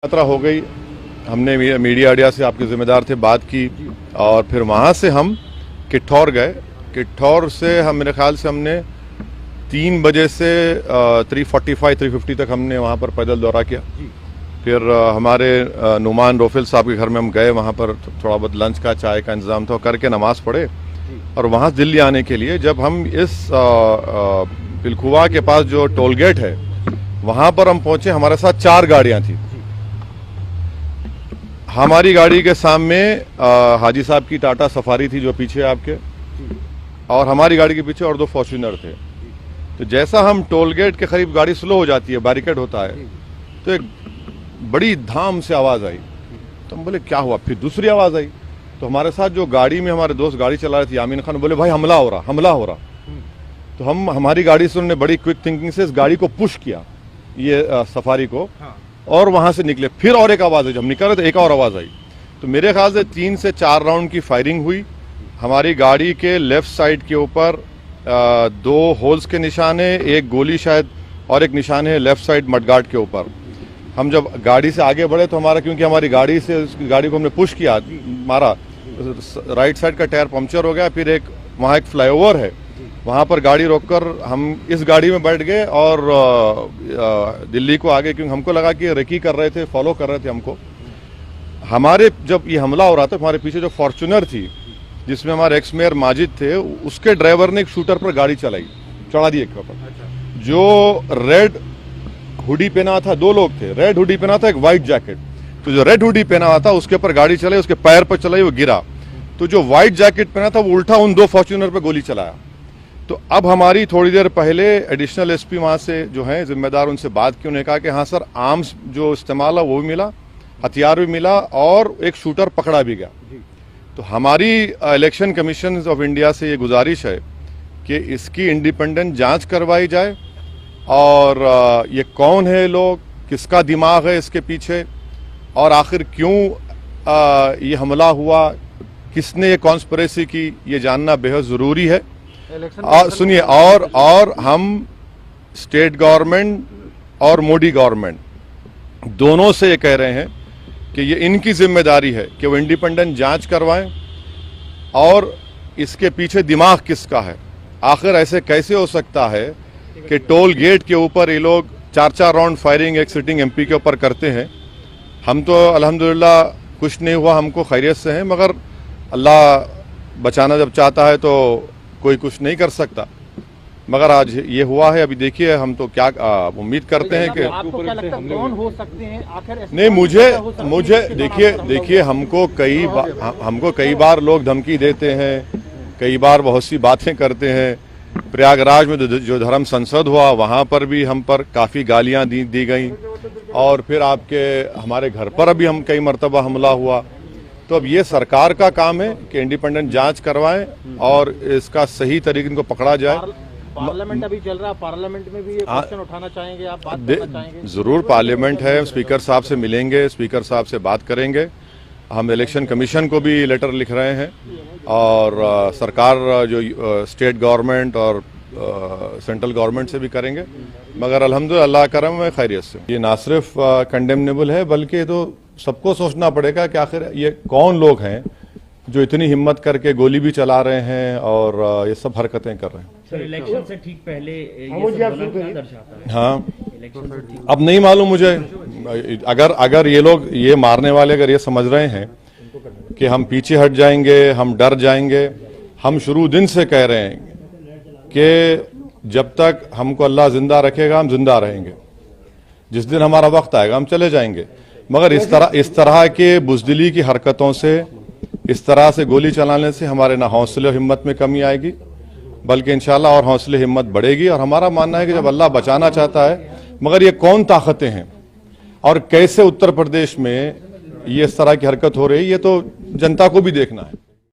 यात्रा हो गई। हमने मीडिया आइडिया से आपके जिम्मेदार थे बात की और फिर वहाँ से हम किठौर गए। किठौर से हम मेरे ख्याल से हमने 3 बजे से 3:45-3:50 तक हमने वहाँ पर पैदल दौरा किया। फिर हमारे नुमान रोफिल साहब के घर में हम गए, वहाँ पर थोड़ा बहुत लंच का चाय का इंतज़ाम था, करके नमाज़ पढ़े और वहाँ दिल्ली आने के लिए जब हम इस पिलखुवा के पास जो टोल गेट है वहाँ पर हम पहुँचे, हमारे साथ 4 गाड़ियाँ थी। हमारी गाड़ी के सामने हाजी साहब की टाटा सफारी थी जो पीछे आपके, और हमारी गाड़ी के पीछे और 2 फॉर्च्यूनर थे। तो जैसा हम टोल गेट के करीब गाड़ी स्लो हो जाती है, बैरिकेड होता है, तो एक बड़ी धाम से आवाज़ आई। तो हम बोले क्या हुआ? फिर दूसरी आवाज़ आई तो हमारे साथ जो गाड़ी में हमारे दोस्त गाड़ी चला रहे थे यामीन खान, बोले भाई हमला हो रहा। तो हमारी गाड़ी से उन्होंने बड़ी क्विक थिंकिंग से इस गाड़ी को पुश किया, ये सफारी को, और वहां से निकले। फिर और एक आवाज़ आई, जब निकल रहे थे एक और आवाज़ आई। तो मेरे ख्याल से 3 से 4 राउंड की फायरिंग हुई। हमारी गाड़ी के लेफ्ट साइड के ऊपर 2 होल्स के निशान है, एक गोली शायद, और एक निशान है लेफ्ट साइड मडगार्ड के ऊपर। हम जब गाड़ी से आगे बढ़े तो हमारा, क्योंकि हमारी गाड़ी को हमने पुश किया, मारा, राइट साइड का टायर पंक्चर हो गया। फिर वहाँ एक फ्लाईओवर है, वहाँ पर गाड़ी रोककर हम इस गाड़ी में बैठ गए और दिल्ली को आगे, क्योंकि हमको लगा कि रेकी कर रहे थे, फॉलो कर रहे थे हमको। हमारे जब ये हमला हो रहा था, हमारे पीछे जो फॉर्च्यूनर थी जिसमें हमारे एक्स मेयर माजिद थे, उसके ड्राइवर ने एक शूटर पर गाड़ी चढ़ा दी एक ऊपर। जो रेड हुडी पहना था, 2 लोग थे, रेड हुडी पहना था, एक व्हाइट जैकेट। तो जो रेड हुडी पहना हुआ था उसके ऊपर गाड़ी चलाई, उसके पैर पर चलाई, वो गिरा। तो जो व्हाइट जैकेट पहना था वो उल्टा उन 2 फॉर्च्यूनर पर गोली चलाया। तो अब हमारी थोड़ी देर पहले एडिशनल एसपी वहाँ से जो है जिम्मेदार, उनसे बात की। उन्होंने कहा कि हाँ सर, आर्म्स जो इस्तेमाल है वो भी मिला, हथियार भी मिला, और एक शूटर पकड़ा भी गया। तो हमारी इलेक्शन कमीशन ऑफ इंडिया से ये गुजारिश है कि इसकी इंडिपेंडेंट जांच करवाई जाए, और ये कौन है लोग, किसका दिमाग है इसके पीछे, और आखिर क्यों ये हमला हुआ, किसने ये कॉन्स्पिरेसी की, ये जानना बेहद ज़रूरी है। सुनिए, और हम स्टेट गवर्नमेंट और मोदी गवर्नमेंट दोनों से ये कह रहे हैं कि ये इनकी जिम्मेदारी है कि वो इंडिपेंडेंट जांच करवाएं, और इसके पीछे दिमाग किसका है। आखिर ऐसे कैसे हो सकता है कि टोल गेट के ऊपर ये लोग 4-4 राउंड फायरिंग एक सिटिंग एमपी के ऊपर करते हैं। हम तो अल्हम्दुलिल्लाह कुछ नहीं हुआ, हमको खैरियत से हैं, मगर अल्लाह बचाना जब चाहता है तो कोई कुछ नहीं कर सकता। मगर आज ये हुआ है। अभी देखिए, हम तो क्या उम्मीद करते हैं कि आपको क्या लगता है कौन हो सकते हैं आखिर? नहीं, मुझे देखिए हमको कई बार लोग धमकी देते हैं, कई बार बहुत सी बातें करते हैं। प्रयागराज में जो धर्म संसद हुआ वहाँ पर भी हम पर काफ़ी गालियाँ दी गई, और फिर हमारे घर पर अभी हम कई मरतबा हमला हुआ। तो अब ये सरकार का काम है कि इंडिपेंडेंट जांच करवाएं और इसका सही तरीके इनको पकड़ा जाए। पार्लियामेंट अभी चल रहा है, पार्लियामेंट में भी ये क्वेश्चन उठाना चाहेंगे आप, बात करना चाहेंगे? जरूर, पार्लियामेंट है, स्पीकर साहब से मिलेंगे, स्पीकर साहब से बात करेंगे। हम इलेक्शन कमीशन को भी लेटर लिख रहे हैं, और सरकार जो स्टेट गवर्नमेंट और सेंट्रल गवर्नमेंट से भी करेंगे। मगर अल्हम्दुलिल्लाह अल्लाह करम है, खैरियत से। ये ना सिर्फ कंडेमनेबल है, बल्कि तो सबको सोचना पड़ेगा कि आखिर ये कौन लोग हैं जो इतनी हिम्मत करके गोली भी चला रहे हैं और ये सब हरकतें कर रहे हैं। सर, इलेक्शन से ठीक पहले ये सब क्या दर्शाता है? हाँ, इलेक्शन से ठीक अब नहीं मालूम मुझे। अगर ये लोग, ये मारने वाले अगर ये समझ रहे हैं कि हम पीछे हट जाएंगे, हम डर जाएंगे, हम शुरू दिन से कह रहे हैं कि जब तक हमको अल्लाह जिंदा रखेगा हम जिंदा रहेंगे, जिस दिन हमारा वक्त आएगा हम चले जाएंगे। मगर इस तरह के बुज़दिली की हरकतों से, इस तरह से गोली चलाने से हमारे ना हौसले और हिम्मत में कमी आएगी, बल्कि इंशाल्लाह और हौसले हिम्मत बढ़ेगी। और हमारा मानना है कि जब अल्लाह बचाना चाहता है, मगर ये कौन ताकतें हैं और कैसे उत्तर प्रदेश में ये इस तरह की हरकत हो रही है, ये तो जनता को भी देखना है।